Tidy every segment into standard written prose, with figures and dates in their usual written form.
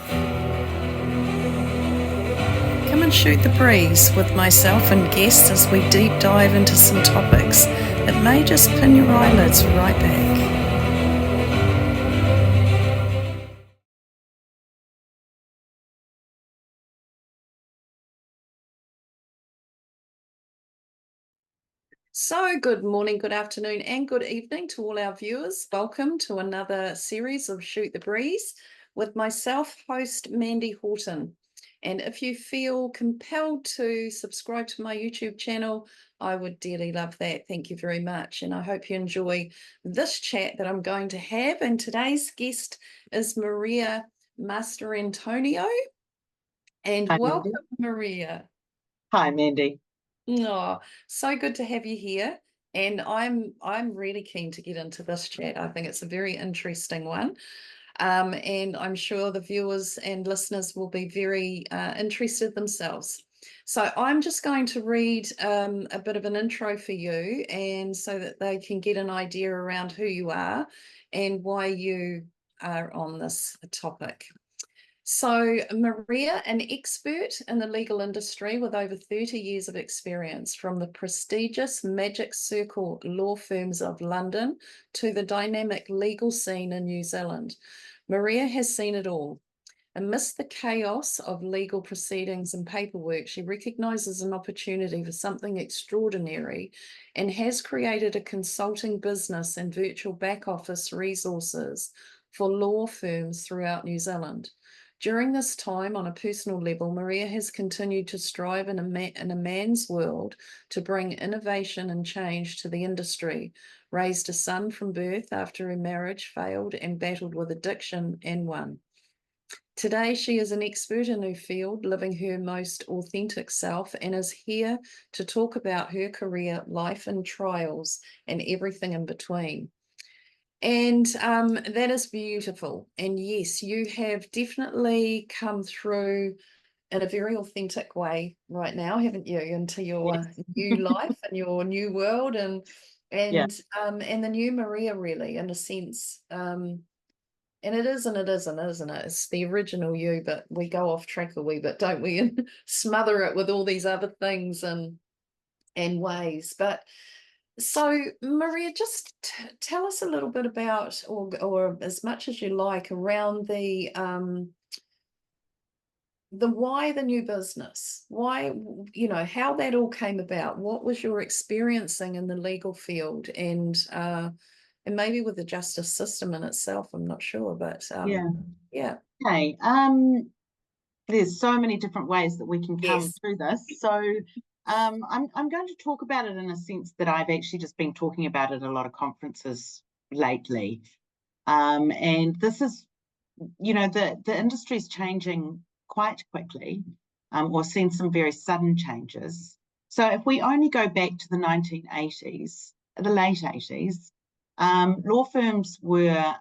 Come and shoot the breeze with myself and guests as we deep dive into some topics that may just pin your eyelids right back. So, good morning, good afternoon, and good evening to all our viewers. Welcome to another series of Shoot the Breeze with myself, host Mandy Horton. And if you feel compelled to subscribe to my YouTube channel, I would dearly love that. Thank you very much. And I hope you enjoy this chat that I'm going to have. And today's guest is Maria Masterantonio. And Hi, welcome, Mandy. Maria. Hi, Mandy. Oh, so good to have you here. And I'm really keen to get into this chat. I think it's a very interesting one. And I'm sure the viewers and listeners will be very interested themselves. So I'm just going to read a bit of an intro for you, and so that they can get an idea around who you are and why you are on this topic. So, Maria, an expert in the legal industry with over 30 years of experience, from the prestigious Magic Circle law firms of London to the dynamic legal scene in New Zealand. Maria has seen it all. Amidst the chaos of legal proceedings and paperwork, she recognises an opportunity for something extraordinary and has created a consulting business and virtual back office resources for law firms throughout New Zealand. During this time, on a personal level, Maria has continued to strive in a man's world to bring innovation and change to the industry, raised a son from birth after her marriage failed, and battled with addiction and won. Today, she is an expert in her field, living her most authentic self, and is here to talk about her career, life, and trials, and everything in between. And that is beautiful. And yes, you have definitely come through in a very authentic way right now, haven't you, into your Yes. new life and your new world Yeah. and the new Maria, really, in a sense. And it is and it isn't, isn't it? It's the original you, but we go off track a wee bit, don't we? And smother it with all these other things and ways. But so, Maria, just tell us a little bit about, or as much as you like, around the why the new business, why, how that all came about. What was your experiencing in the legal field, and maybe with the justice system in itself? I'm not sure, but Yeah. yeah, Okay. There's so many different ways that we can come yes, through this. So, I'm going to talk about it in a sense that I've actually just been talking about at a lot of conferences lately. And this is, the industry is changing quite quickly, or seen some very sudden changes. So, if we only go back to the 1980s, the late 80s, law firms were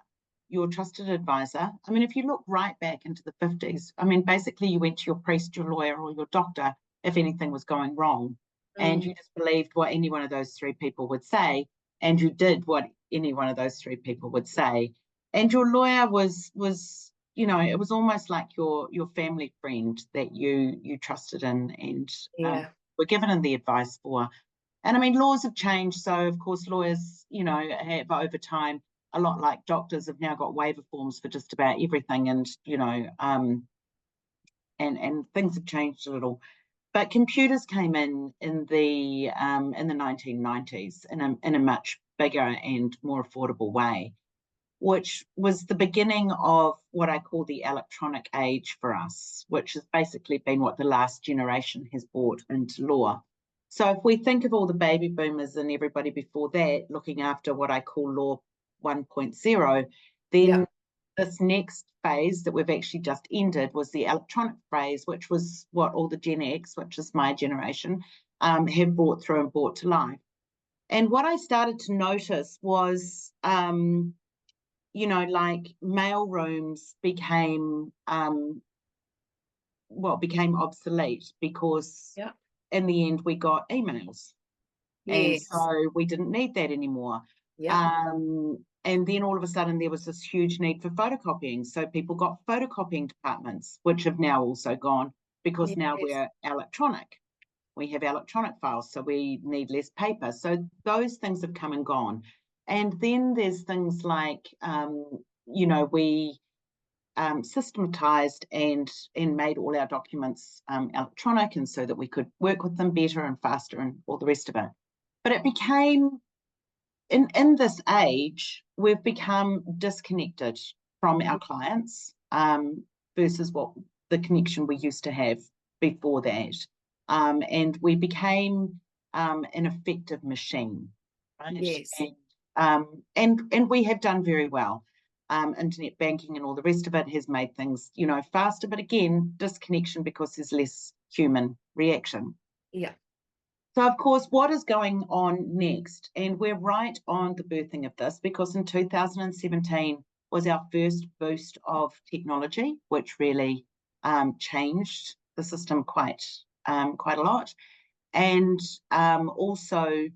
your trusted advisor. I mean, if you look right back into the 50s, I mean, basically you went to your priest, your lawyer, or your doctor if anything was going wrong. And mm, you just believed what any one of those three people would say, and you did what any one of those three people would say. And your lawyer was it was almost like your family friend that you trusted in and yeah, were given the advice for. And I mean, laws have changed. So, of course, lawyers, have over time, a lot like doctors, have now got waiver forms for just about everything. And things have changed a little. But computers came in the 1990s in a much bigger and more affordable way, which was the beginning of what I call the electronic age for us, which has basically been what the last generation has brought into law. So if we think of all the baby boomers and everybody before that looking after what I call law 1.0, yeah, then this next phase that we've actually just ended was the electronic phase, which was what all the Gen X, which is my generation, have brought through and brought to life. And what I started to notice was like mail rooms became obsolete because yeah, in the end we got emails, and yes, so we didn't need that anymore. yeah, Um, and then all of a sudden there was this huge need for photocopying. So people got photocopying departments, which have now also gone because now Yes. we're electronic. We have electronic files, so we need less paper. So those things have come and gone. And then there's things like, we systematized and made all our documents electronic, and so that we could work with them better and faster and all the rest of it. But it became, in this age, we've become disconnected from our clients versus what the connection we used to have before that. And we became an effective machine, right? Yes. And we have done very well. Internet banking and all the rest of it has made things, faster, but again, disconnection because there's less human reaction. Yeah. So, of course, what is going on next? And we're right on the birthing of this, because in 2017 was our first boost of technology, which really changed the system quite a lot. And also,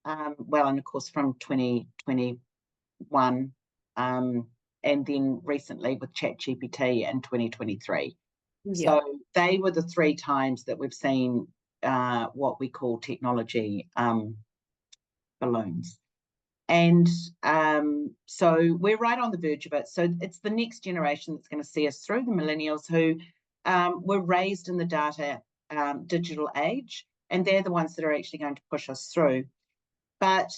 and of course, from 2021, and then recently with ChatGPT in 2023. Yeah. So they were the 3 times that we've seen what we call technology balloons. And so we're right on the verge of it. So it's the next generation that's going to see us through, the millennials who were raised in the data digital age, and they're the ones that are actually going to push us through. But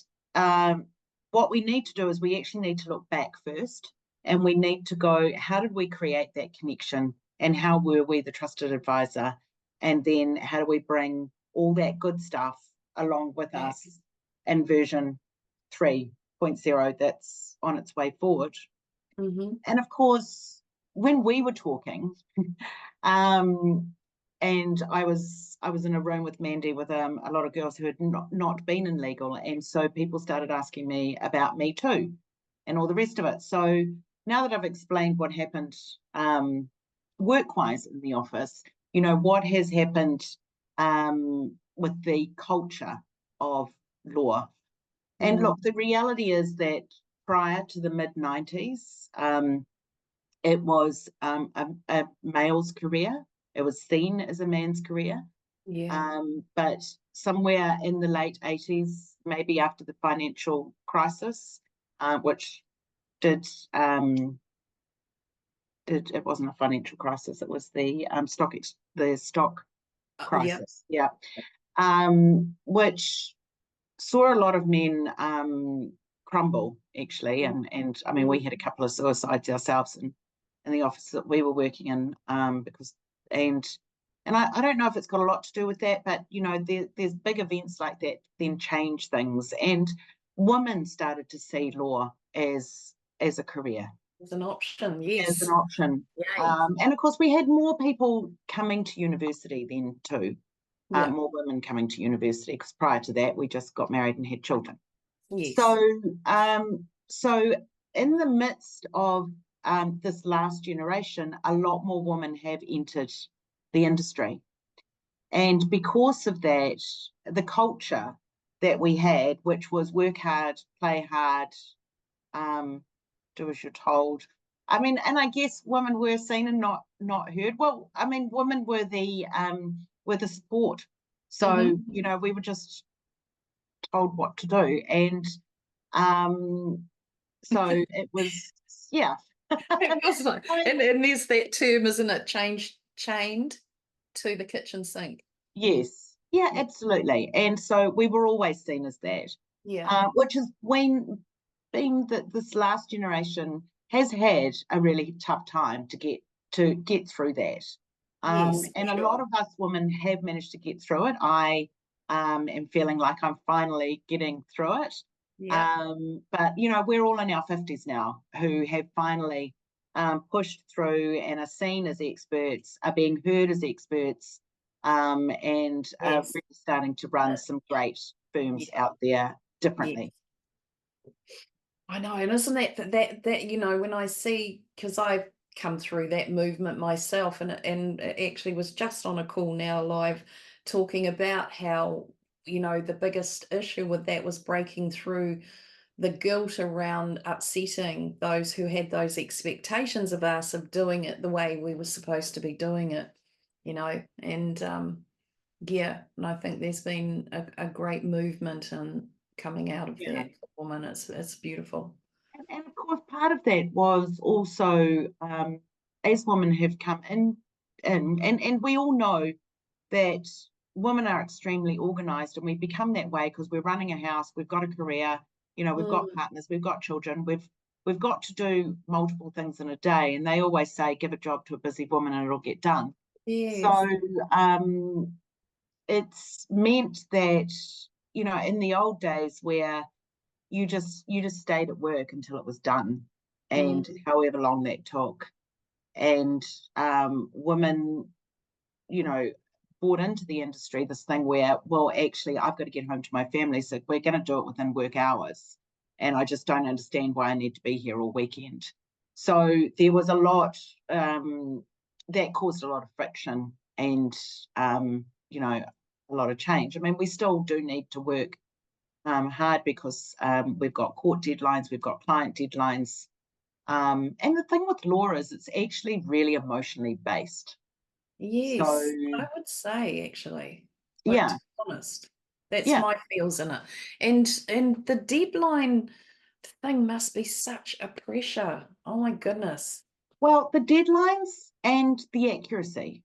what we need to do is we actually need to look back first, and we need to go, how did we create that connection, and how were we the trusted advisor? And then how do we bring all that good stuff along with us in version 3.0 that's on its way forward? Mm-hmm. And of course, when we were talking, and I was in a room with Mandy with a lot of girls who had not been in legal, and so people started asking me about Me Too and all the rest of it. So now that I've explained what happened work-wise in the office, what has happened with the culture of law. And look, the reality is that prior to the mid-90s, it was a male's career. It was seen as a man's career. Yeah. But somewhere in the late 80s, maybe after the financial crisis, which it wasn't a financial crisis, it was the stock crisis. Yeah. Which saw a lot of men crumble, actually. And I mean, we had a couple of suicides ourselves in the office that we were working in, because and I don't know if it's got a lot to do with that, but there's big events like that then change things, and women started to see law as a career, As an option, as an yes. option. And of course, we had more people coming to university then too, more women coming to university, because prior to that we just got married and had children. Yes. So in the midst of this last generation, a lot more women have entered the industry. And because of that, the culture that we had, which was work hard, play hard, do as you're told. I mean, and I guess women were seen and not heard. Well, I mean, women were the support. So, we were just told what to do. And so it was, yeah. It was like, and there's that term, isn't it? Chained to the kitchen sink. Yes. Yeah, absolutely. And so we were always seen as that. Yeah. Which is when being that this last generation has had a really tough time to get through that. Yes, And a sure. lot of us women have managed to get through it. I am feeling like I'm finally getting through it. Yeah. But we're all in our 50s now who have finally pushed through and are seen as experts, are being heard as experts, and are Yes. really starting to run some great firms out there differently. I know, and isn't that when I see, because I've come through that movement myself, and it actually was just on a call now live talking about how the biggest issue with that was breaking through the guilt around upsetting those who had those expectations of us of doing it the way we were supposed to be doing it, and yeah, and I think there's been a great movement and coming out of Yeah. that for women. It's beautiful. And of course, part of that was also as women have come and we all know that women are extremely organized, and we've become that way because we're running a house, we've got a career, we've got Mm, partners, we've got children, we've got to do multiple things in a day. And they always say, give a job to a busy woman and it'll get done. So yes. it's meant that, in the old days where you just stayed at work until it was done, and Mm, however long that took. And women, you know, bought into the industry this thing where, well, actually, I've got to get home to my family, so we're going to do it within work hours. And I just don't understand why I need to be here all weekend. So there was a lot that caused a lot of friction and, a lot of change. I mean, we still do need to work hard because we've got court deadlines, we've got client deadlines. And the thing with law is it's actually really emotionally based. So, yes, I would say actually, like, to yeah, be honest, that's yeah. my feels in it. And the deadline thing must be such a pressure. Oh my goodness. Well, the deadlines and the accuracy,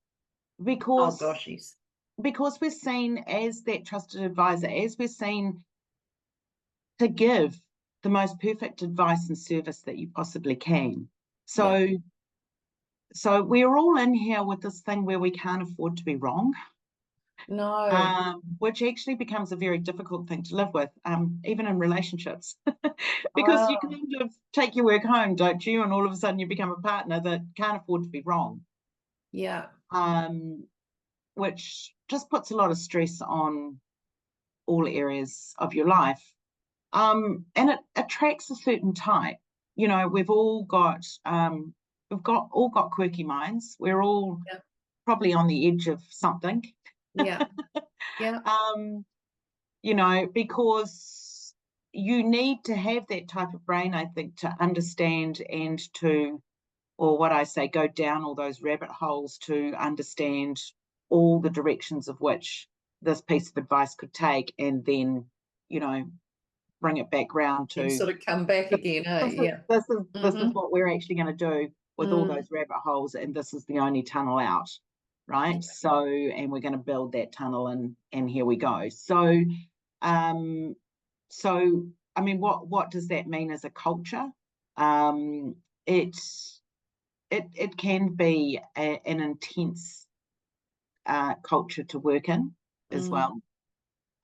Oh because gosh, yes. we're seen as that trusted advisor, as we're seen to give the most perfect advice and service that you possibly can. Yeah. So, we're all in here with this thing where we can't afford to be wrong, No. which actually becomes a very difficult thing to live with, even in relationships, because you Oh, kind of take your work home, don't you? And all of a sudden you become a partner that can't afford to be wrong, yeah. um, which just puts a lot of stress on all areas of your life. And it attracts a certain type. We've all got quirky minds. We're all Yeah. probably on the edge of something. Yeah. Yeah. Because you need to have that type of brain, I think, to understand and to, or what I say, go down all those rabbit holes to understand all the directions of which this piece of advice could take, and then, bring it back round And to sort of come back again, yeah. this is Mm-hmm. what we're actually going to do with all Mm, those rabbit holes, and this is the only tunnel out, right? yeah. So, and we're going to build that tunnel, and here we go. So, um, I mean, what does that mean as a culture? Um, it it can be an intense culture to work in as Mm, well.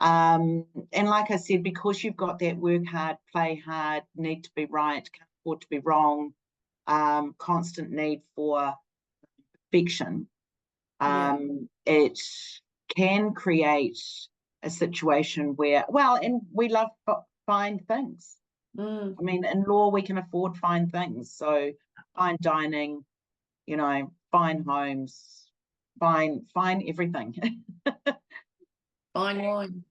And like I said, because you've got that work hard, play hard, need to be right, can't afford to be wrong, constant need for perfection, yeah. it can create a situation where, well, and we love fine things. Mm, I mean, in law, we can afford fine things. So fine dining, fine homes, fine everything. fine wine.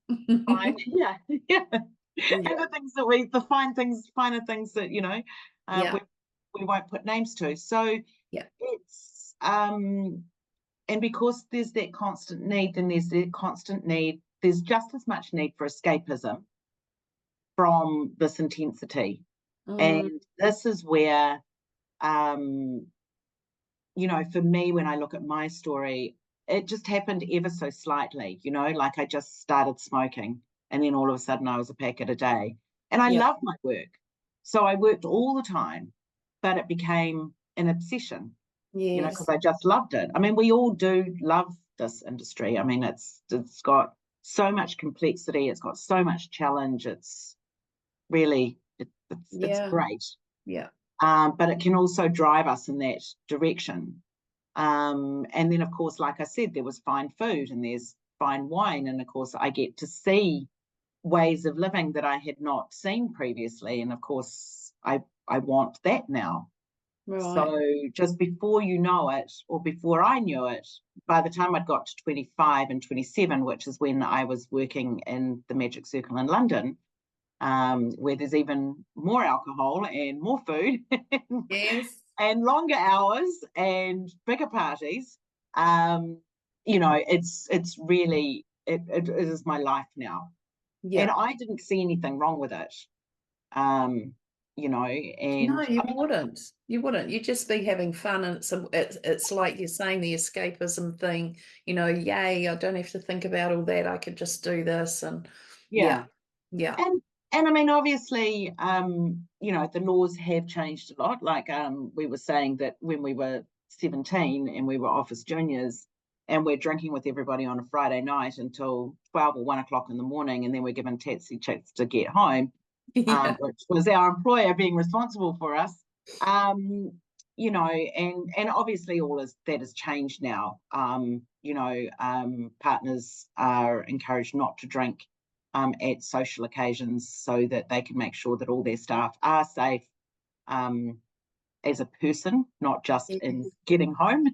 Fine, yeah, yeah. And Yeah. the fine things, finer things that, Yeah. we won't put names to. So Yeah. it's, and because there's that constant need, then there's the constant need, there's just as much need for escapism from this intensity. Mm, And this is where, um, for me, when I look at my story, it just happened ever so slightly, like I just started smoking and then all of a sudden I was a packet a day. And I yeah. love my work. So I worked all the time, but it became an obsession, because Yes. I just loved it. I mean, we all do love this industry. I mean, it's got so much complexity, it's got so much challenge. It's really, it's Yeah. great. Yeah. But it can also drive us in that direction. And then, of course, like I said, there was fine food and there's fine wine. And of course, I get to see ways of living that I had not seen previously. And of course, I want that now. Right. So just before you know it, or before I knew it, by the time I'd got to 25 and 27, which is when I was working in the Magic Circle in London, where there's even more alcohol and more food Yes. and longer hours and bigger parties. It's really it is my life now, and Yeah. I didn't see anything wrong with it. Um, No, and you I mean, wouldn't. You wouldn't. You'd just be having fun, and it's like you're saying, the escapism thing. Yay! I don't have to think about all that. I could just do this, and yeah, yeah, yeah, and I mean, obviously, the laws have changed a lot. Like we were saying that when we were 17 and we were office juniors and we're drinking with everybody on a Friday night until 12 or 1 o'clock in the morning, and then we're given taxi checks to get home, yeah, which was our employer being responsible for us. And obviously all that has changed now. Partners are encouraged not to drink at social occasions so that they can make sure that all their staff are safe as a person, not just in yes, getting home,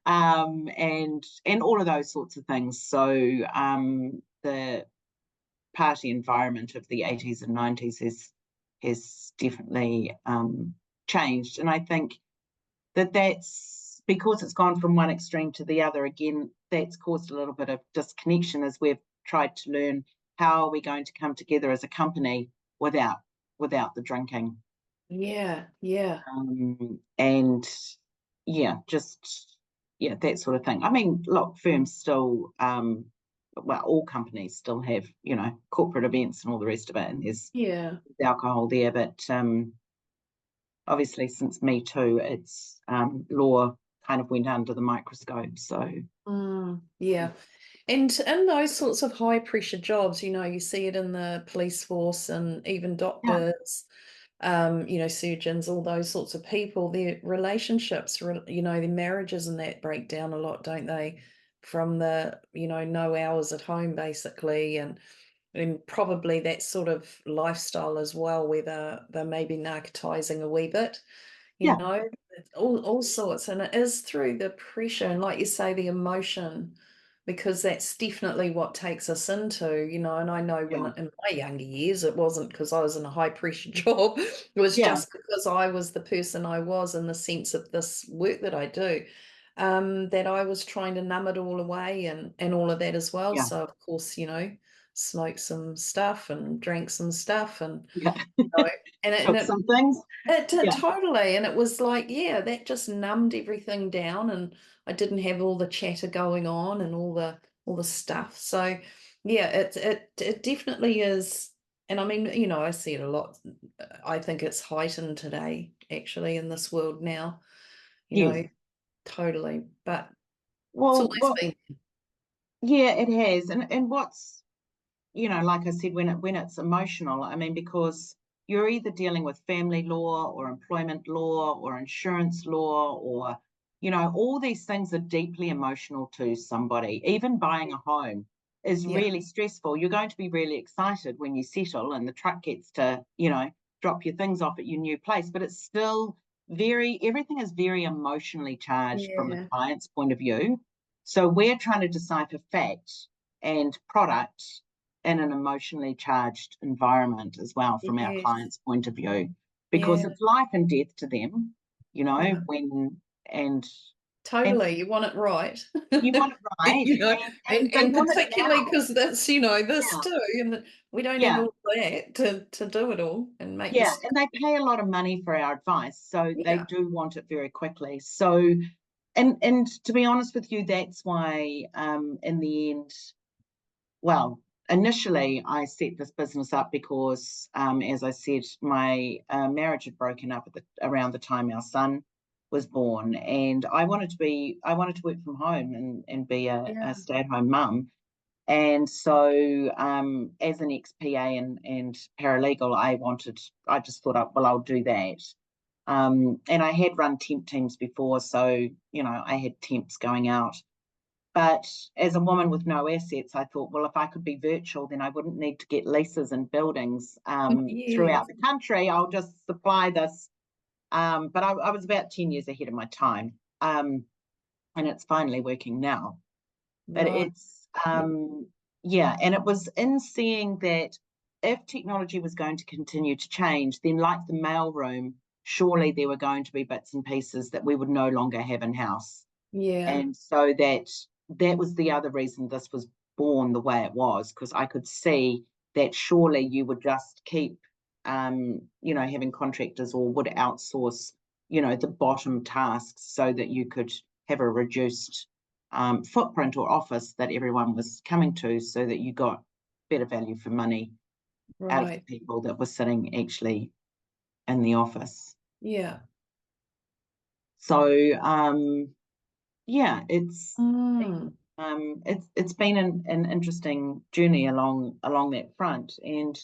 and all of those sorts of things. So the party environment of the 80s and 90s has definitely changed, and I think that's because it's gone from one extreme to the other. Again, that's caused a little bit of disconnection as we've tried to learn how are we going to come together as a company without the drinking. yeah, yeah, And yeah, just yeah, that sort of thing. I mean, look, firms still well, all companies still have, corporate events and all the rest of it, and there's yeah. alcohol there, but obviously since Me Too, it's law kind of went under the microscope. So Yeah. And in those sorts of high pressure jobs, you see it in the police force and even yeah, doctors, surgeons, all those sorts of people, their relationships, their marriages and that break down a lot, don't they? From the, no hours at home basically, and probably that sort of lifestyle as well, where they're maybe narcotizing a wee bit, you yeah, know, all sorts. And it is through the pressure and, like you say, the emotion, because that's definitely what takes us into, and I know when yeah, in my younger years, it wasn't because I was in a high pressure job. It was yeah, just because I was the person I was in the sense of this work that I do, that I was trying to numb it all away and all of that as well. yeah, So of course, smoked some stuff and drank some stuff, and yeah. you know, and it, and Took it some things. it did Yeah, totally, and it was like, yeah, that just numbed everything down, and I didn't have all the chatter going on and all the stuff. So, yeah, it definitely is, and I mean, I see it a lot. I think it's heightened today, actually, in this world now. You yes. know, totally, but it's Well, always been. yeah, it has, and what's like I said, when it's emotional, I mean, because you're either dealing with family law or employment law or insurance law, or all these things are deeply emotional to somebody. Even buying a home is Yeah, really stressful. You're going to be really excited when you settle and the truck gets to drop your things off at your new place, but it's still everything is very emotionally charged from the yeah, client's point of view. So we're trying to decipher fact and product in an emotionally charged environment as well from our yes, client's point of view, because yeah, it's life and death to them, yeah. when and and Totally, you want it right. you want it right, You know, and they and want it particularly now. because that's, this Yeah, too, and we don't have yeah, all that to do it all and make yeah, mistakes. and they pay a lot of money for our advice, so they Yeah, do want it very quickly. So, and to be honest with you, that's why in the end, well, initially I set this business up because, as I said, my marriage had broken up around the time our son was born, and I wanted to work from home and be yeah, a stay-at-home mum. And so, as an ex-PA and paralegal, I just thought, well, I'll do that. And I had run temp teams before, so I had temps going out, but as a woman with no assets, I thought, well, if I could be virtual, then I wouldn't need to get leases and buildings throughout yes, the country. I'll just supply this. But I was about 10 years ahead of my time. And it's finally working now. But right. it's, yeah, and it was in seeing that if technology was going to continue to change, then like the mailroom, surely there were going to be bits and pieces that we would no longer have in-house. Yeah. And so that was the other reason this was born the way it was, because I could see that surely you would just keep, having contractors, or would outsource, the bottom tasks so that you could have a reduced footprint or office that everyone was coming to, so that you got better value for money out of the Right. people that were sitting actually in the office. Yeah. So yeah, Mm. it's been an interesting journey along that front. And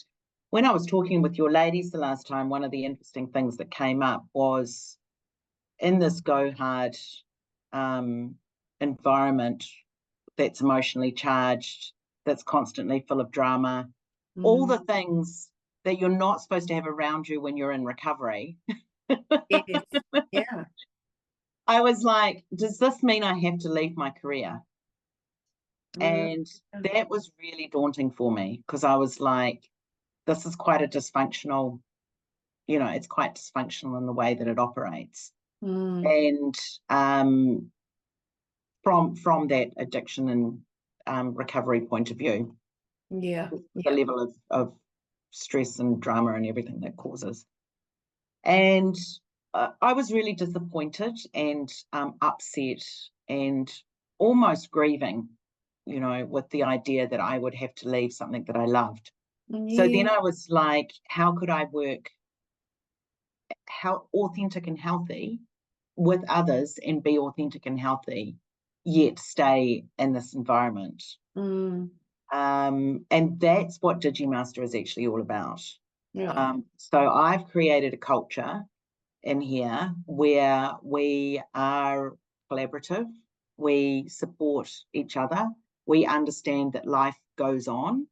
when I was talking with your ladies the last time, one of the interesting things that came up was, in this go hard environment that's emotionally charged, that's constantly full of drama, all Mm. the things that you're not supposed to have around you when you're in recovery. Yes. Yeah. I was like, does this mean I have to leave my career? Mm. And that was really daunting for me, because I was like, this is quite a dysfunctional, it's quite dysfunctional in the way that it operates. Mm. And from that addiction and recovery point of view, Yeah. the Yeah. level of stress and drama and everything that causes. And I was really disappointed and upset and almost grieving, with the idea that I would have to leave something that I loved. So Yeah. then I was like, how could I work how authentic and healthy with others, and be authentic and healthy, yet stay in this environment? Mm. And that's what Digimaster is actually all about. Yeah. So I've created a culture in here where we are collaborative, we support each other, we understand that life goes on.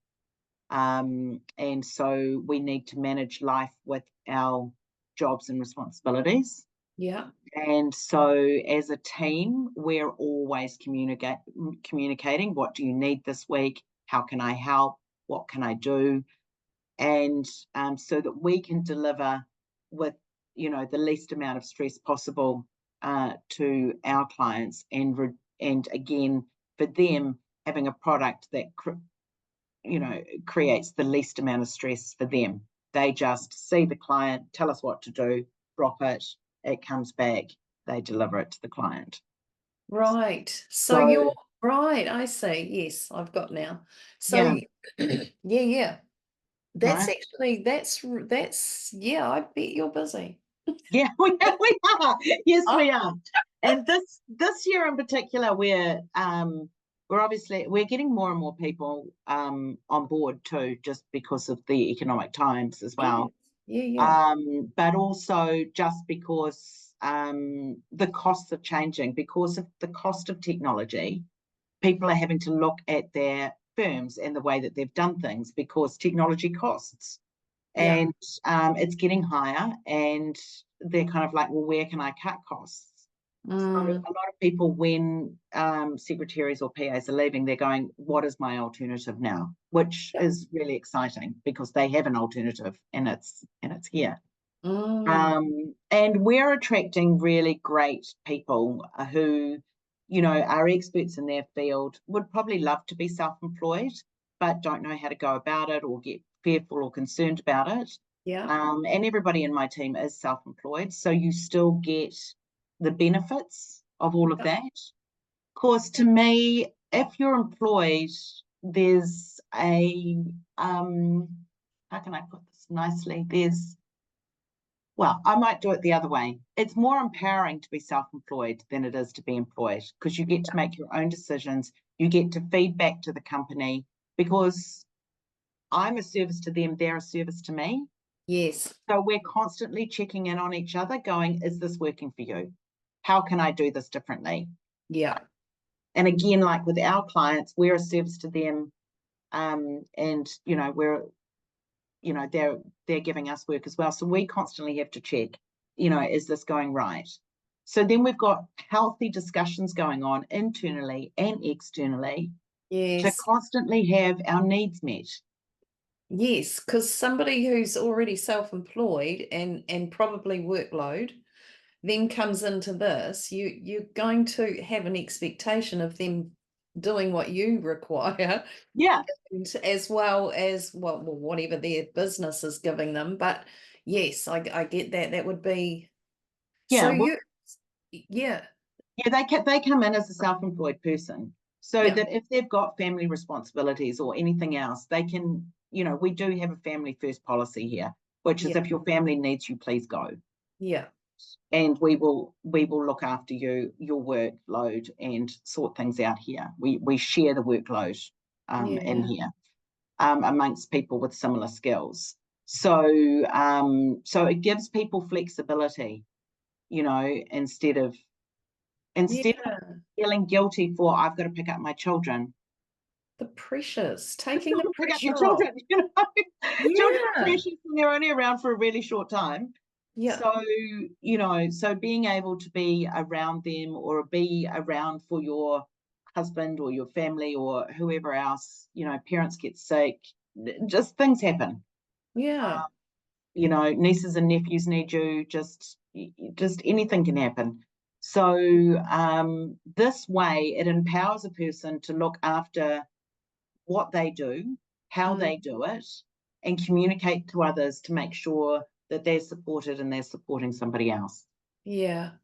And so we need to manage life with our jobs and responsibilities. Yeah. And so as a team, we're always communicating. What do you need this week? How can I help? What can I do? And so that we can deliver with, the least amount of stress possible to our clients, and again, for them, having a product that creates the least amount of stress for them. They just see the client, tell us what to do, drop it, it comes back, they deliver it to the client. Right. So So you're right. I see. Yes, I've got now. So yeah, yeah. That's right. actually yeah, I bet you're busy. Yeah, we are. Yes, Oh, we are. And this year in particular, we're getting more and more people on board too, just because of the economic times as yes. well. Yeah, yeah. But also just because the costs are changing, because of the cost of technology. People are having to look at their firms and the way that they've done things, because technology costs. Yeah. And it's getting higher, and they're kind of like, well, where can I cut costs? So a Mm, lot of people, when secretaries or PAs are leaving, they're going, what is my alternative now? Which yeah. is really exciting, because they have an alternative, and it's here. Mm, And we're attracting really great people who, are experts in their field, would probably love to be self-employed, but don't know how to go about it, or get fearful or concerned about it. yeah. And everybody in my team is self-employed, so you still get the benefits of all of Yeah. that. Of course, to me, if you're employed, there's how can I put this nicely? Well, I might do it the other way. It's more empowering to be self-employed than it is to be employed, because you get to make your own decisions. You get to feed back to the company, because I'm a service to them, they're a service to me. Yes. So we're constantly checking in on each other, going, is this working for you? How can I do this differently? Yeah. And again, like with our clients, we're a service to them. And they're giving us work as well. So we constantly have to check, is this going right? So then we've got healthy discussions going on internally and externally to Yes. constantly have our needs met. Yes, because somebody who's already self-employed and probably workload then comes into this, you're going to have an expectation of them doing what you require, Yeah, and as well as whatever their business is giving them. But yes, I get that. That would be so yeah. Well, you yeah, yeah, they come in as a self-employed person, so yeah, that if they've got family responsibilities or anything else, they can, we do have a family first policy here, which is yeah, if your family needs you, please go. yeah, And we will look after your workload and sort things out here. We share the workload in yeah, here amongst people with similar skills. So it gives people flexibility, instead of yeah. feeling guilty for I've got to pick up my children. The pressures, taking the Pick up your pressure off. children, children are Yeah, precious and they're only around for a really short time. yeah, So being able to be around them or be around for your husband or your family or whoever else, parents get sick, just things happen. yeah, Nieces and nephews need you, just anything can happen. So this way it empowers a person to look after what they do, how mm, they do it, and communicate to others to make sure that they're supported and they're supporting somebody else. yeah.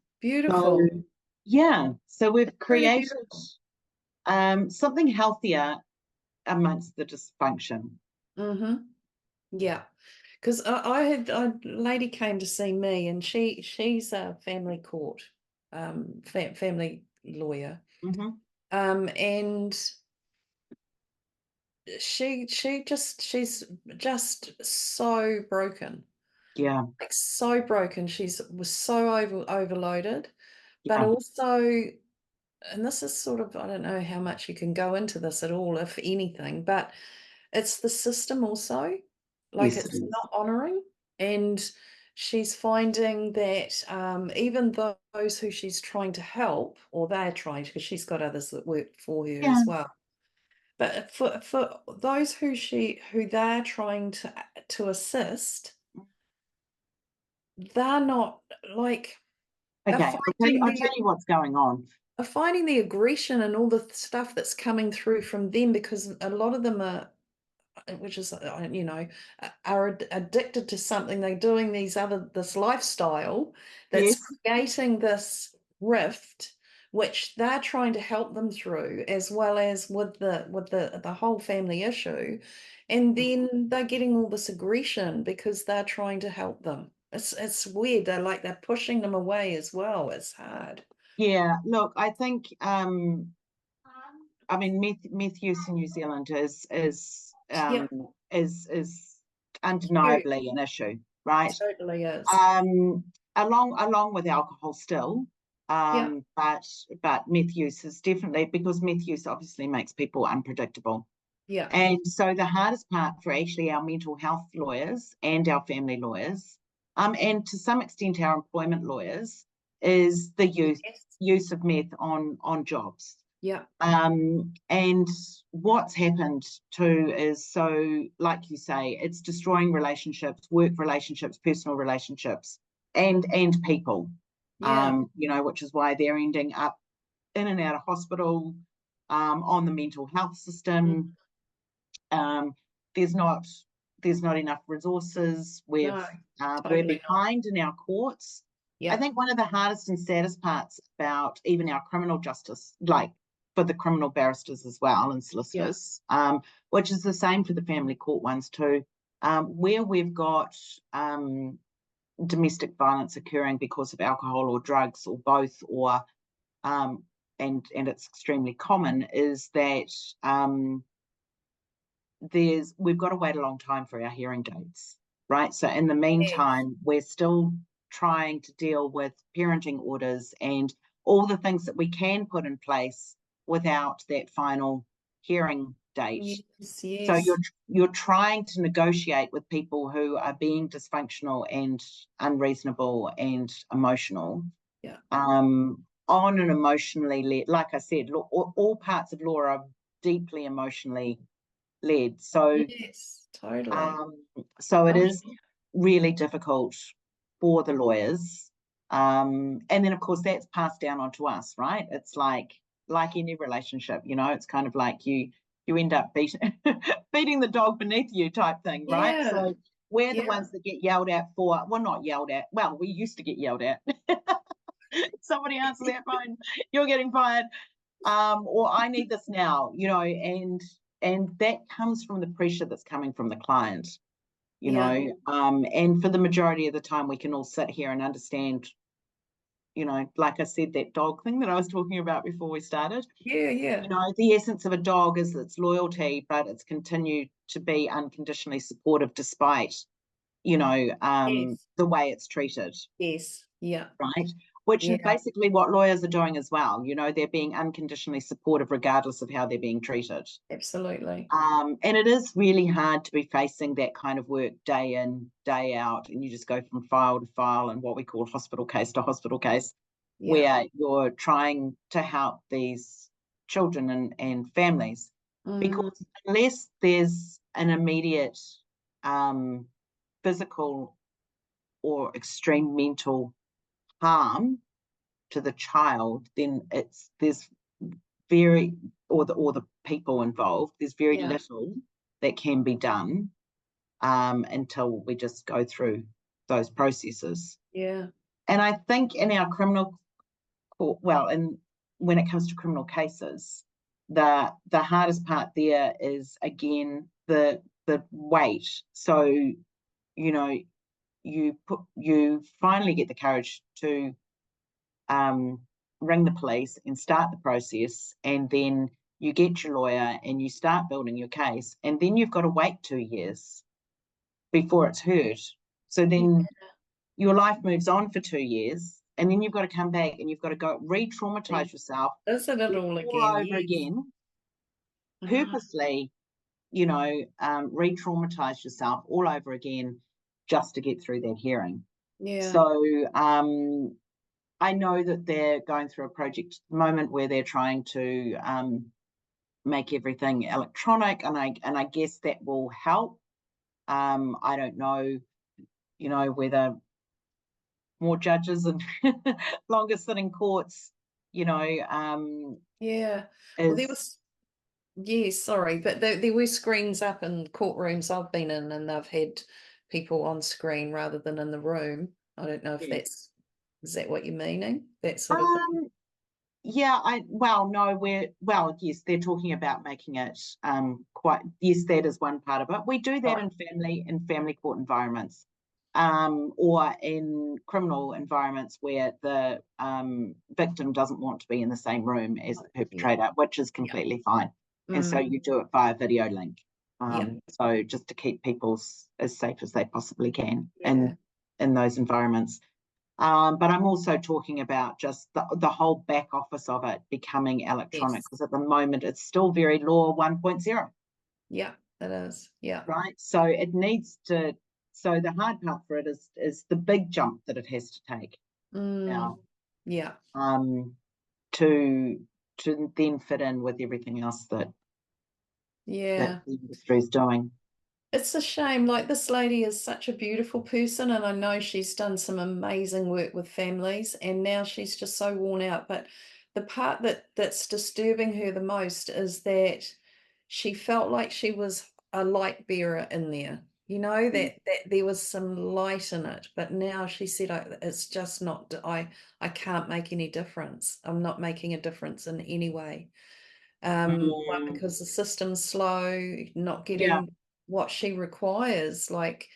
So, Beautiful. yeah, so we've Really created beautiful. something healthier amongst the dysfunction. Mm-hmm. Yeah. Because I had a lady came to see me, and she's a family court, family lawyer, Hmm. and she's just so broken, Yeah, like so broken. She's was so overloaded, but yeah, also, and this is sort of, I don't know how much you can go into this at all, if anything, but it's the system also, like yes, it it's is. not honoring. And she's finding that even those who she's trying to help, or they're trying to, because she's got others that work for her Yeah, as well. But for those who they're trying to assist, they're not like they're okay. finding I'll tell you what's going on. the aggression and all the stuff that's coming through from them, because a lot of them are, which is are addicted to something. They're doing this lifestyle that's Yes. creating this rift, which they're trying to help them through, as well as with the whole family issue. And then they're getting all this aggression because they're trying to help them. It's weird. They're pushing them away as well. It's hard. Yeah, look, I think I mean meth use in New Zealand Yeah, is very undeniably an issue, right? totally is. Um, along with alcohol still, Yeah, but meth use is definitely, because meth use obviously makes people unpredictable. yeah, And so the hardest part for actually our mental health lawyers and our family lawyers, and to some extent our employment lawyers, is the yes, use of meth on jobs. yeah, And what's happened too is, so like you say, it's destroying relationships, work relationships, personal relationships, and people. yeah. Which is why they're ending up in and out of hospital, on the mental health Mm, system. Um, there's not there's not enough resources. no, We're totally not. behind in our courts. I Yeah, think one of the hardest and saddest parts about even our criminal justice, like for the criminal barristers as well and yeah, solicitors, which is the same for the family court ones too, where we've got domestic violence occurring because of alcohol or drugs or both, or um, and it's extremely common, is that we've got to wait a long time for our hearing dates, right? So in the yes, meantime, we're still trying to deal with parenting orders and all the things that we can put in place without that final hearing date. yes, So you're yes. you're trying to negotiate with people who are being dysfunctional and unreasonable and emotional, Yeah, on an emotionally, like I said, all parts of law are deeply emotionally led. So, Yes, totally. um, so it Gosh, is really difficult for the lawyers. And then of course that's passed down onto us, right? It's like any relationship, it's kind of like you end up beating the dog beneath you type thing, right? yeah, So we're the yeah, ones that get yelled at for, well, not yelled at, well, we used to get yelled at. Somebody answer that phone, you're getting fired. Or I need this now, and that comes from the pressure that's coming from the client, yeah, and for the majority of the time we can all sit here and understand, like I said, that dog thing that I was talking about before we started. yeah, yeah, The essence of a dog is its loyalty, but it's continued to be unconditionally supportive despite, yes, the way it's treated, yes, yeah, right? Which is yeah, basically what lawyers are doing as well. They're being unconditionally supportive regardless of how they're being treated. absolutely. And it is really hard to be facing that kind of work day in, day out, and you just go from file to file and what we call hospital case to hospital case, Yeah. where you're trying to help these children and families. Mm, Because unless there's an immediate physical or extreme mental harm to the child, then there's very or the people involved, there's very yeah, little that can be done until we just go through those processes. yeah, And I think in our criminal court, well, and when it comes to criminal cases, the hardest part there is again the weight. So you finally get the courage to um, ring the police and start the process, and then you get your lawyer and you start building your case, and then you've got to wait 2 years before it's heard. So yeah. then your life moves on for 2 years, and then you've got to come back and you've got to go re-traumatize yourself Isn't it all all again? over Yes. again, Ah, purposely, re-traumatize yourself all over again just to get through that hearing. yeah. So I know that they're going through a project at the moment where they're trying to make everything electronic, and I guess that will help. I don't know, whether more judges and longer sitting courts, Yeah. Well, there is was, yes, sorry, but there were screens up in courtrooms I've been in, and they've had people on screen rather than in the room. I don't know if yeah. is that what you're meaning? That sort of thing? Um, yeah, well, no, yes, they're talking about making it quite, yes, that is one part of it. We do that Right. in family court environments, or in criminal environments where the victim doesn't want to be in the same room as the Yeah. perpetrator, which is Yeah. completely fine. And so Mm, you do it via video link. yeah. So just to keep people as safe as they possibly can Yeah. in those environments. But I'm also talking about just the whole back office of it becoming electronic, Yes. because at the moment it's still very law 1.0, Yeah. It is. Yeah. right? So it needs to. So the hard part for it is the big jump that it has to take Mm, now, yeah. um, to then fit in with everything else that Yeah. the industry is doing. It's a shame. Like, this lady is such a beautiful person, and I know she's done some amazing work with families, and now she's just so worn out. But the part that's disturbing her the most is that she felt like she was a light bearer in there. Mm. That there was some light in it, but now she said, it's just not. I can't make any difference. I'm not making a difference in any way. One, Mm, because the system's slow, not yeah, getting what she requires, like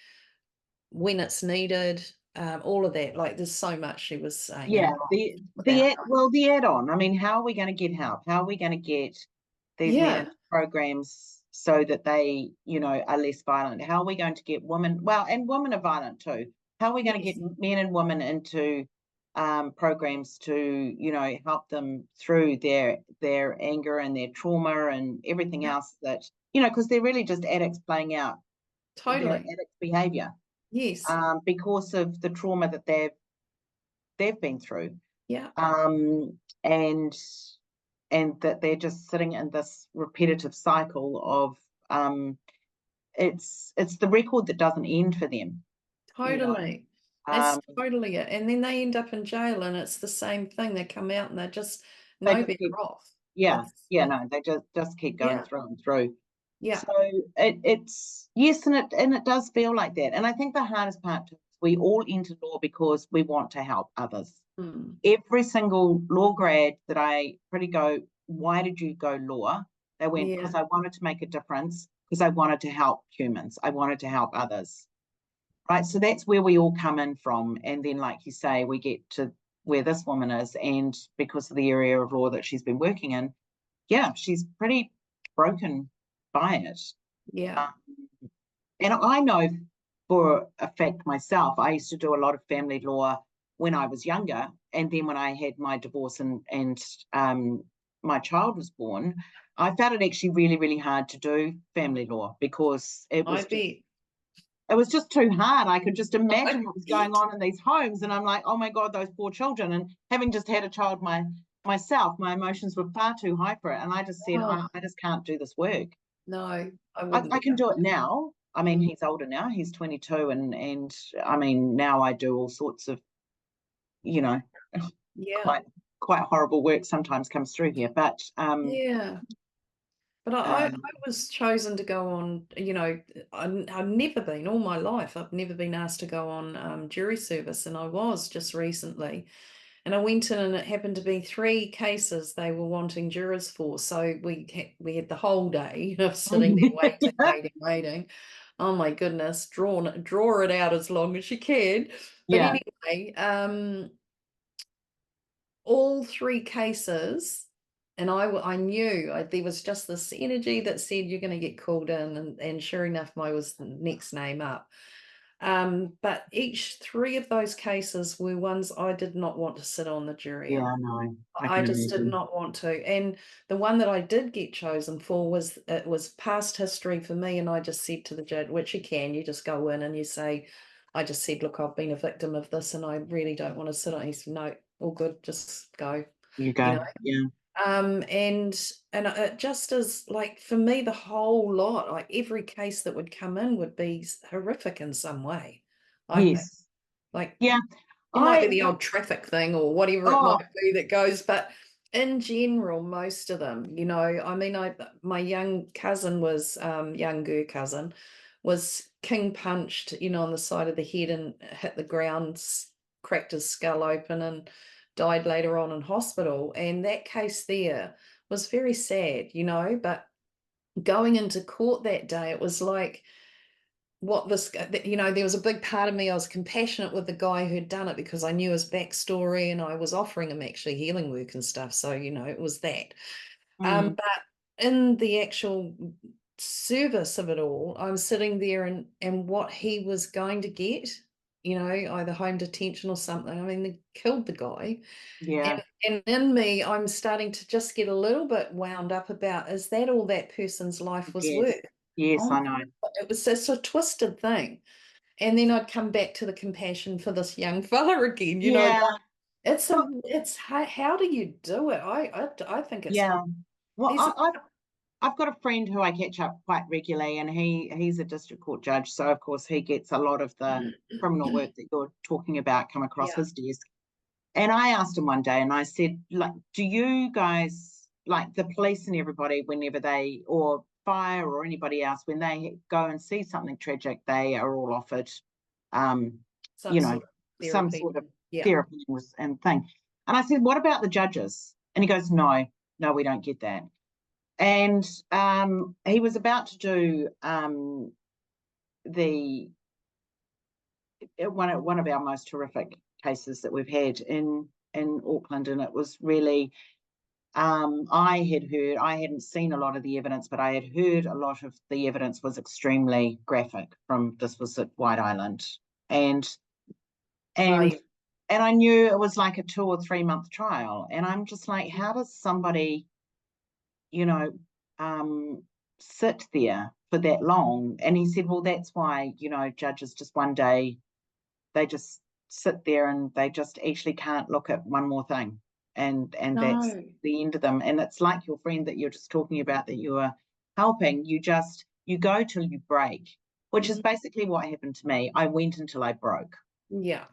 when it's needed, all of that. Like, there's so much she was saying yeah. involved The without. well, the add-on. I mean, how are we going to get help? How are we going to get these men Yeah. into programs so that they, are less violent? How are we going to get women? Well, and women are violent too. How are we going to get Yes. men and women into programs to, help them through their anger and their trauma and everything Yeah. else that, because they're really just addicts playing out their Totally. addict behavior, Yes. because of the trauma that they've been through, Yeah. um, and that they're just sitting in this repetitive cycle of it's the record that doesn't end for them, you know. Totally. That's Um, totally it. And then they end up in jail and it's the same thing. They come out and they're just they no just better keep, off. yeah, It's no, they just keep going yeah, through and through. yeah. So it's yes, and it does feel like that. And I think the hardest part is we all enter law because we want to help others. Mm, Every single law grad that I pretty go, why did you go law? They went, yeah. because I wanted to make a difference, because I wanted to help humans. I wanted to help others. Right. So that's where we all come in from. And then, like you say, we get to where this woman is. And because of the area of law that she's been working in, yeah, she's pretty broken by it. Yeah. Um, and I know for a fact myself, I used to do a lot of family law when I was younger. And then when I had my divorce and my child was born, I found it actually really, really hard to do family law because I bet. it was just too hard. I could just imagine what was going on in these homes. And I'm like, oh my God, those poor children. And having just had a child myself, my emotions were far too high for it. And I just said, Oh, I just can't do this work. no, I I, wouldn't I can either. do it now. I mean, Mm, he's older now, he's 22. And I mean, now I do all sorts of, you know, yeah. quite horrible work sometimes comes through here. But Yeah. But I um, was chosen to go on, I've never been, all my life, I've never been asked to go on jury service, and I was just recently. And I went in, and it happened to be 3 cases they were wanting jurors for. So we had the whole day of sitting there waiting, yeah, waiting, waiting. Oh my goodness, draw it out as long as you can. But yeah, anyway, all 3 cases, and I knew there was just this energy that said you're going to get called in, and sure enough, my was the next name up. But each 3 of those cases were ones I did not want to sit on the jury in. no, I I can just did imagine. not want to. And the one that I did get chosen for was past history for me. And I just said to the judge, which you just go in and you say, I just said, look, I've been a victim of this and I really don't want to sit on it. He said, no, all good, just go, You you go, know. yeah. And it just is like, for me, the whole lot, like every case that would come in would be horrific in some way, I think. Yes. Like, Yeah. it might be I the old traffic thing or whatever it oh might be that goes, but in general, most of them, I mean, my younger cousin was king punched, on the side of the head and hit the ground, cracked his skull open and died later on in hospital. And that case there was very sad, but going into court that day, it was like, there was a big part of me, I was compassionate with the guy who'd done it because I knew his backstory and I was offering him actually healing work and stuff. So, it was that. mm, But in the actual service of it all, I'm sitting there and what he was going to get, either home detention or something. I mean, they killed the guy. And, yeah, and in me, I'm starting to just get a little bit wound up about, is that all that person's life was yes, worth? yes, Oh I my know. God, it was just a twisted thing. And then I'd come back to the compassion for this young fella again, Yeah, well, it's how do you do it? I think it's hard. yeah. Well, There's a I've got a friend who I catch up quite regularly, and he's a district court judge, so of course he gets a lot of the criminal work that you're talking about come across yeah, his desk. And I asked him one day, and I said, like, do you guys, like the police and everybody, whenever they, or fire or anybody else, when they go and see something tragic, they are all offered, um, some you know, sort of some therapy. sort of Yeah. therapy and thing. And I said, what about the judges? And he goes, no, we don't get that. And he was about to do the one of our most horrific cases that we've had in Auckland, and it was really I hadn't seen a lot of the evidence, but I had heard a lot of the evidence was extremely graphic. From this was at White Island, and and I and I knew it was like a 2 or 3 month trial, and I'm just like, how does somebody, you know, um, sit there for that long? And he said, well, that's why, judges just one day, they just sit there and they just actually can't look at one more thing. And that's no. the end of them. And it's like your friend that you're just talking about that you are helping, you just you go till you break, which is Mhm. basically what happened to me. I went until I broke. Yeah.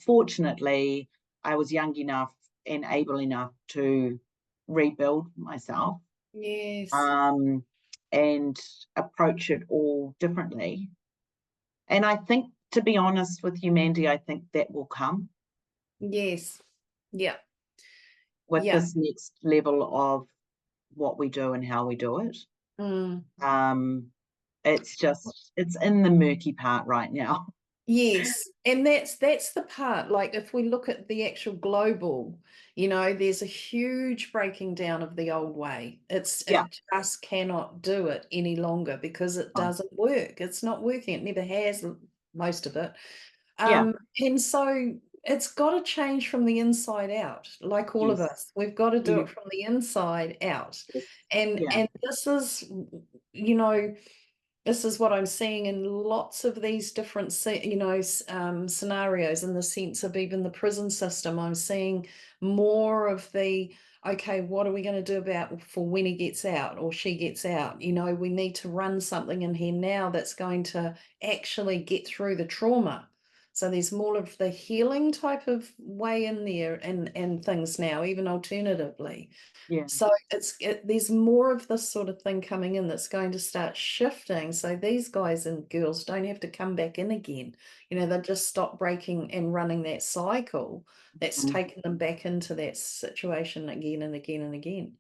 Fortunately, I was young enough and able enough to rebuild myself, Yes. um, and approach it all differently. And I think, to be honest with you, Mandy, I think that will come Yes. Yeah. with Yeah. this next level of what we do and how we do it. Mm. It's in the murky part right now. Yes, and that's the part, like, if we look at the actual global, there's a huge breaking down of the old way. Yeah. It just cannot do it any longer because it Oh, doesn't work. It's not working. It never has, most of it. yeah. And so it's got to change from the inside out, like all of Yes. us. We've got to do Yes. it from the inside out. Yes. And Yeah. and this is, you know, this is what I'm seeing in lots of these different, scenarios, in the sense of even the prison system. I'm seeing more of the, okay, what are we going to do about for when he gets out or she gets out? We need to run something in here now that's going to actually get through the trauma. So there's more of the healing type of way in there, and things now, even alternatively. Yeah. So there's more of this sort of thing coming in that's going to start shifting. So these guys and girls don't have to come back in again. They'll just stop breaking and running that cycle that's Mm. taken them back into that situation again and again and again.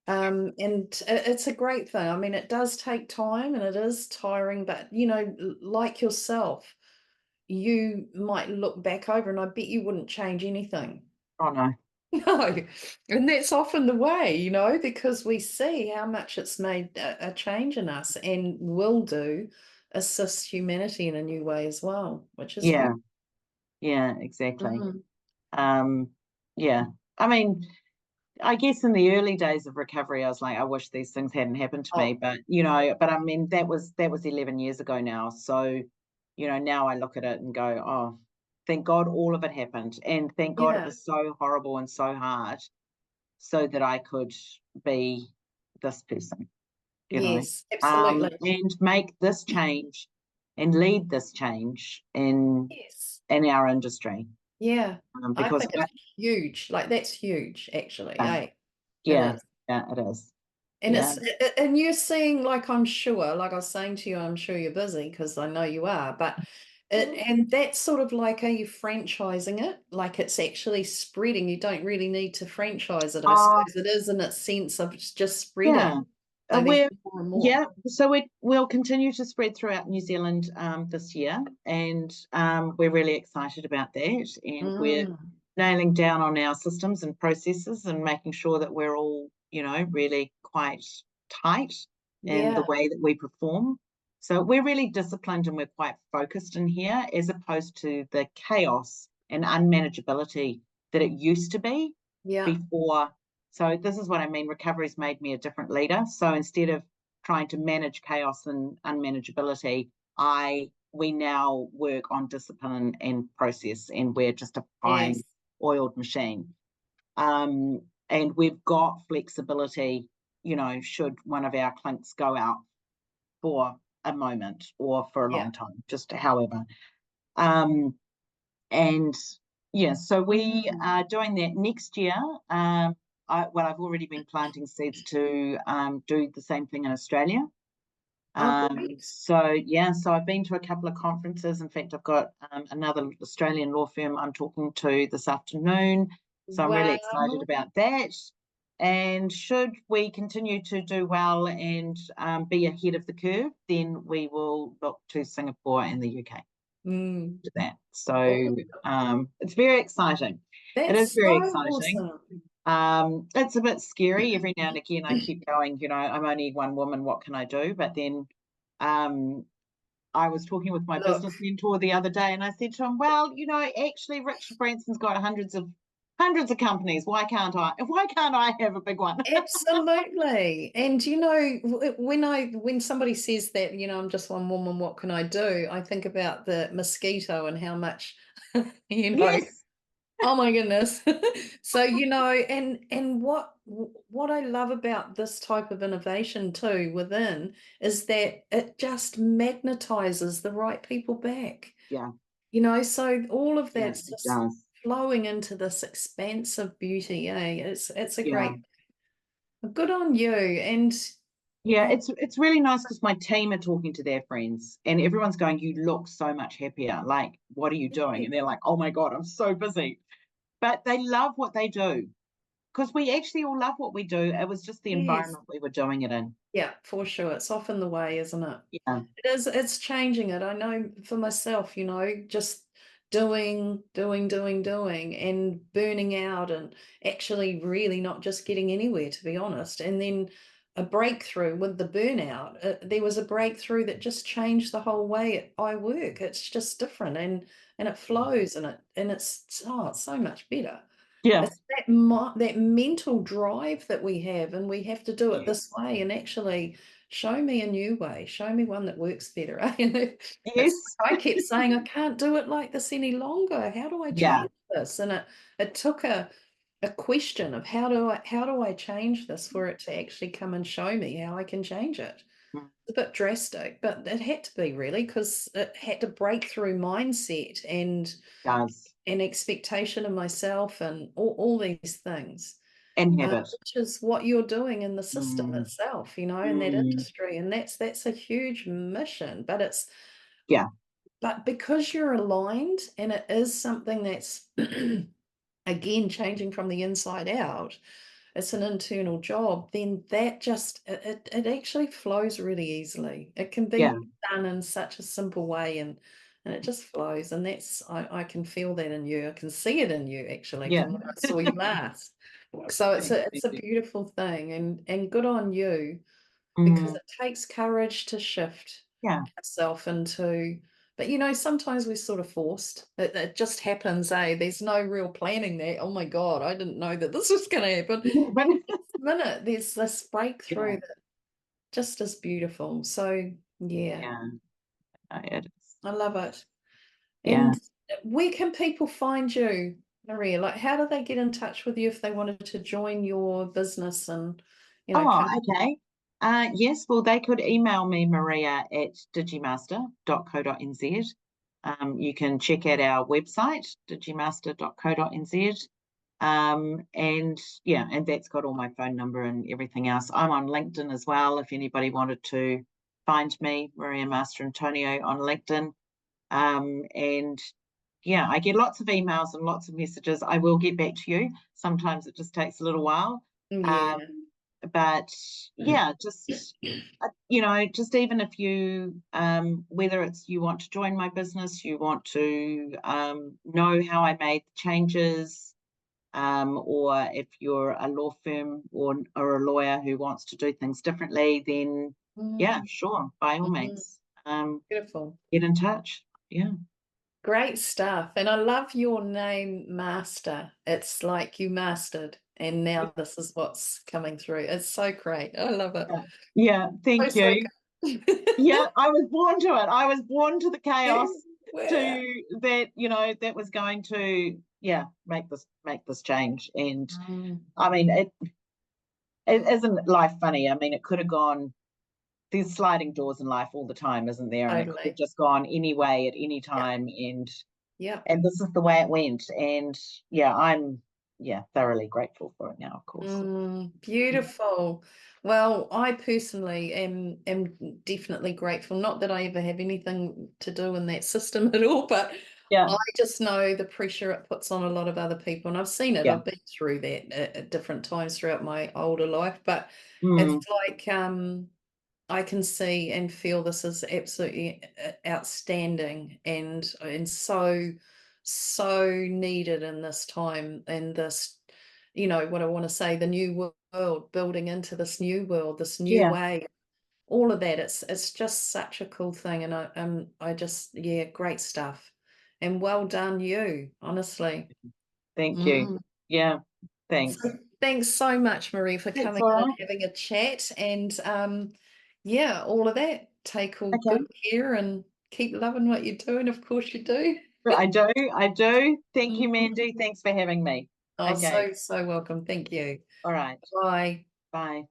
And it's a great thing. I mean, it does take time and it is tiring, but like yourself, you might look back over, and I bet you wouldn't change anything. Oh no. No, and that's often the way, because we see how much it's made a change in us, and will do assist humanity in a new way as well, which is Yeah. great. Yeah, exactly. Mhm. Um, yeah. I mean, I guess in the early days of recovery, I was like, I wish these things hadn't happened to me. Oh, But but I mean, that was 11 years ago now. So, now I look at it and go, oh, thank God all of it happened, and thank God it yeah, was so horrible and so hard, so that I could be this person, yes, absolutely. and make this change and lead this change in Yes, our industry, yeah. I because think it's huge. Like, that's huge, actually. I, It yeah, is. yeah, it is. And Yeah. and you're seeing, like, I'm sure, like I was saying to you, I'm sure you're busy because I know you are, but and that's sort of like, are you franchising it? Like, it's actually spreading. You don't really need to franchise it. I Uh, suppose it is in its sense of it's just spreading. yeah. So there's We're more and more. Yeah, so we'll continue to spread throughout New Zealand this year, and we're really excited about that. And we're Mm, nailing down on our systems and processes and making sure that we're all, really quite tight in the yeah, way that we perform. So we're really disciplined and we're quite focused in here, as opposed to the chaos and unmanageability that it used to be yeah, before. So this is what I mean. Recovery's made me a different leader. So instead of trying to manage chaos and unmanageability, we now work on discipline and process, and we're just a fine yes, oiled machine. And we've got flexibility, should one of our clinks go out for a moment or for a yeah. long time, just however. Um, and yeah, so we Mm. are doing that next year. I've already been planting seeds to do the same thing in Australia. Oh, great. So yeah, so I've been to a couple of conferences. In fact, I've got another Australian law firm I'm talking to this afternoon. So I'm really excited Wow. about that. And should we continue to do well and be ahead of the curve, then we will look to Singapore and the UK Mm. to that. Oh, So it's very exciting. It is that's so very exciting. awesome. It's a bit scary every now and again. I keep going, I'm only one woman, what can I do? But then um, I was talking with my Look. business mentor the other day, and I said to him, well, actually Richard Branson's got hundreds of companies. Why can't I? Why can't I have a big one? Absolutely. And when somebody says that, I'm just one woman, what can I do? I think about the mosquito and how much, you know, Yes. Oh my goodness. So, and what I love about this type of innovation too within is that it just magnetizes the right people back. Yeah, So all of yeah, that's it just does. flowing into this expansive beauty, eh? It's a Yeah. great good on you. And Yeah, oh, it's really nice because my team are talking to their friends and everyone's going, "You look so much happier. Like, what are you doing?" yeah, And they're like, "Oh my God, I'm so busy." But they love what they do because we actually all love what we do. It was just the yes. environment we were doing it in. Yeah, for sure. It's often the way, isn't it? Yeah, It is, it's changing it. I know for myself, just doing, and burning out and actually really not just getting anywhere, to be honest. And then a breakthrough with the burnout. There was a breakthrough that just changed the whole way I work. It's just different and it flows and it's so much better. yeah, It's that mental drive that we have, and we have to do it this yes, way. And actually, show me a new way. Show me one that works better. It's yes, like I kept saying, I can't do it like this any longer. How do I yeah, change this? And it took a question of how do I change this for it to actually come and show me how I can change it. mm, It's a bit drastic, but it had to be really because it had to break through mindset does and expectation of myself and all these things, and habit. which is what you're doing in the system Mm, itself, in that mm, industry. And that's a huge mission, yeah, but because you're aligned and it is something that's again changing from the inside out, it's an internal job, then that just it actually flows really easily. It can yeah, be done in such a simple way and it just flows. And I can feel that in you. I can see it in you actually yeah. from when I saw you last. So it's Thank a it's a you. beautiful thing and good on you because Mm, it takes courage to shift yeah. yourself into, but sometimes we're sort of forced. It just happens, eh? There's no real planning there. Oh my God, I didn't know that this was gonna happen. But Minute there's this yeah, breakthrough that just is beautiful. So yeah, yeah, no, it is. I love it. Yeah. And where can people find you, Maria? Like, how do they get in touch with you if they wanted to join your business and Oh, come? okay. Yes, well, they could email me, Maria at digimaster.co.nz. You can check out our website, digimaster.co.nz. And yeah, and that's got all my phone number and everything else. I'm on LinkedIn as well. If anybody wanted to find me, Maria Master Antonio on LinkedIn. And yeah, I get lots of emails and lots of messages. I will get back to you. Sometimes it just takes a little while. Um, Yeah. but yeah, just even if you, whether it's you want to join my business, you want to know how I made the changes, or if you're a law firm or a lawyer who wants to do things differently, then yeah, Mm, sure, by all mhm. means, Beautiful. get in touch. Yeah. Great stuff. And I love your name, Master. It's like you mastered, and now this is what's coming through. It's so great. I love it. Yeah, yeah, So, thank so you. good. Yeah, I was born to it. I was born to the chaos Wow. to that, that was going to, yeah, make this change. And Mm, I mean, it isn't life funny. I mean, it could have gone, there's sliding doors in life all the time, isn't there? And it could have totally. just gone any way at any Yeah. time. And Yeah. and this is the way it went. And yeah, I'm thoroughly grateful for it now, of course. Beautiful. Well, I personally am definitely grateful. Not that I ever have anything to do in that system at all, but Yeah, I just know the pressure it puts on a lot of other people, and I've seen it. yeah. I've been through that at different times throughout my older life, but it's Mm, like I can see and feel this is absolutely outstanding and so needed in this time and this, what I want to say, the new world, building into this new world, this new yeah, way, all of that. It's just such a cool thing, and I just yeah, great stuff, and well done you, honestly. thank you. Mm. Yeah, thanks. So thanks so much, Marie, for That's coming all in and right. having a chat. And yeah, all of that. Take all Okay. good care and keep loving what you're doing. Of course you do. I do. I do. Thank you, Mhm. Mandy. Thanks for having me. Oh, Okay. so welcome. Thank you. All right. Bye. Bye.